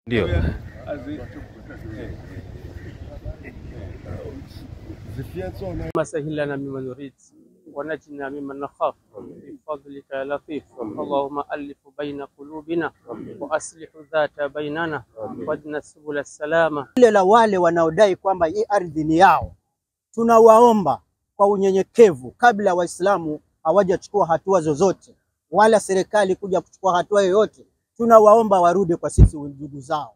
Ndio. مسهلنا مما نريد ونجنا ممن نخاف بفضلك يا لطيف. اللهم ألف بين قلوبنا وأصلح ذات بيننا واهدنا سبل السلامة. Wale wanaodai kwamba hii ardhi ni yao, tunawaomba kwa unyenyekevu, kabla Waislamu hawajachukua hatua zozote wala serikali kuja kuchukua hatua yoyote, tunawaomba warudi kwa sisi ndugu zao.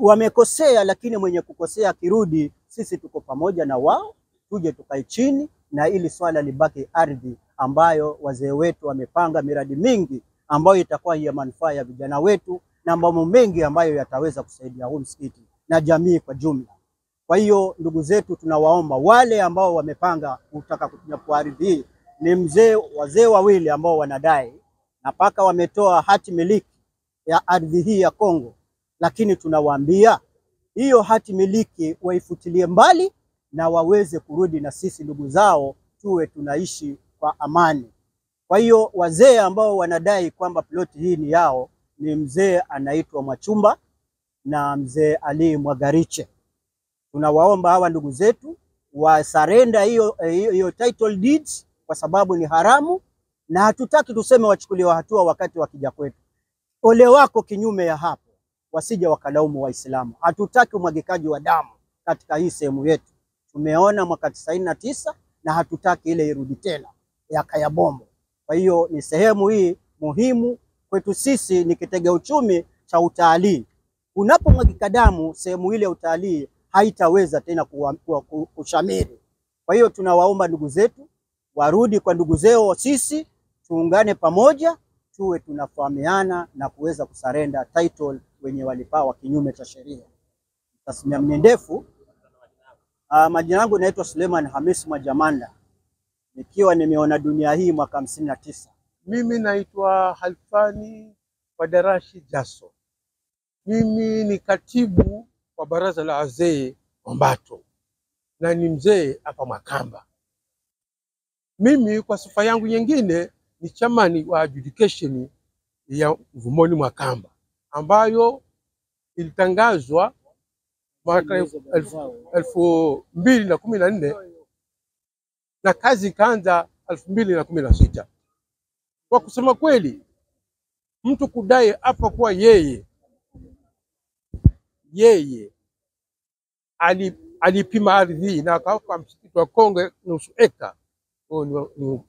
Wamekosea, lakini mwenye kukosea kirudi, sisi tuko pamoja na wao, tuje tukae chini na ili swala libaki ardhi ambayo wazee wetu wamepanga miradi mingi ambayo itakuwa ya manufaa ya vijana wetu na mambo mengi ambayo yataweza kusaidia huu msikiti na jamii kwa jumla. Kwa hiyo ndugu zetu, tunawaomba wale ambao wamepanga kutaka kunyakua ardhi hii, ni wazee wawili ambao wanadai na paka wametoa hati miliki ya ardhi hii ya Kongo, lakini tunawaambia hiyo hati miliki waifutilie mbali na waweze kurudi na sisi ndugu zao tuwe tunaishi kwa amani. Kwa hiyo wazee ambao wanadai kwamba ploti hii ni yao ni mzee anaitwa Mwachumba na mzee Ali Mwagariche. Tunawaomba hawa ndugu zetu wasarenda hiyo title deeds kwa sababu ni haramu, na hatutaki tuseme wachukuliwa hatua wakati wakija kwetu. Ole wako kinyume ya hapo, wasije wakalaumu Waislamu. Hatutaki umwagikaji wa damu katika hii sehemu yetu. Tumeona mwaka 99 na hatutaki ile irudi tena ya Kayabombo. Kwa hiyo ni sehemu hii muhimu kwetu sisi, ni kitega uchumi cha utalii. Unapomwagika damu, sehemu ile ya utalii haitaweza tena kushamiri. Kwa hiyo tunawaomba ndugu zetu warudi kwa ndugu zao, sisi tuungane pamoja, tuwe tunafahamiana na kuweza kusarenda title wenye walipawa kinyume cha sheria. Tasmia mnendefu. Majina yangu naitwa Suleiman Hamis Mwajamanda, nikiwa nimeona dunia hii mwaka 59. Mimi naitwa Halfani Wadarashi Jaso. Mimi ni katibu wa baraza la wazee Mbato na ni mzee hapa Makamba. Mimi kwa sifa yangu nyingine ni chamani wa adjudication ya Mvumoni Makamba ambayo ilitangazwa mwaka 2014 na kazi ikaanza 2016. Kwa kusema kweli, mtu kudai hapa kuwa yeye alipima ardhi na akawapa msikiti wa Kongo nusu eka,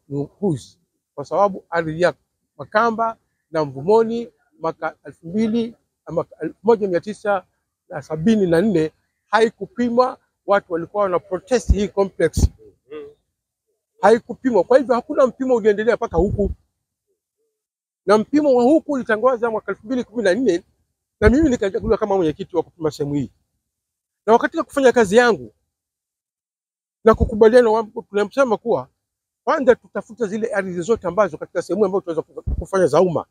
ni upuzi, kwa sababu ardhi ya Makamba na Mvumoni mwaka 1974 haikupimwa. Watu walikuwa wana protest hii complex, haikupimwa. Kwa hivyo hakuna mpimo uliendelea mpaka huku, na mpimo wa huku ulitangazwa mwaka 2014 na mimi nikachaguliwa kama mwenyekiti wa kupima sehemu hii. Na wakati wa kufanya kazi yangu na kukubaliana, tunamsema kuwa kwanza tutafuta zile ardhi zote ambazo katika sehemu ambayo tunaweza kufanya za umma,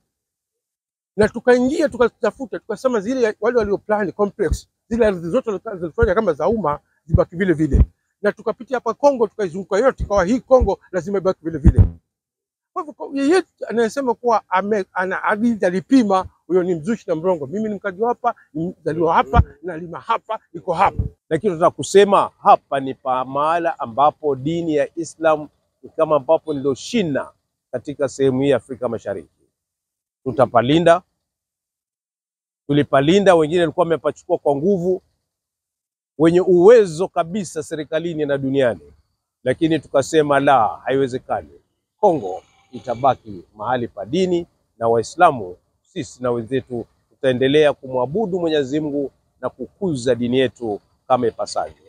na tukaingia tukatafuta, tukasema zile wale walio plan complex, zile ardhi zote zilizofanya kama za umma zibaki vile vile, na tukapitia hapa Kongo tukaizunguka yote, kwa hii Kongo lazima ibaki vile vile. Kwa hivyo yeye anasema kuwa ana ardhi alipima, huyo ni mzushi na mrongo. Mimi ni mkaji hapa, nimezaliwa hapa, nalima hapa, niko hapa. Lakini tunataka kusema hapa ni mahala ambapo dini ya Islam ni kama ambapo ndio shina katika sehemu hii ya Afrika Mashariki. Tutapalinda, tulipalinda, wengine walikuwa wamepachukua kwa nguvu, wenye uwezo kabisa serikalini na duniani, lakini tukasema la, haiwezekani. Kongo itabaki mahali pa dini na Waislamu, sisi na wenzetu tutaendelea kumwabudu Mwenyezi Mungu na kukuza dini yetu kama ipasavyo.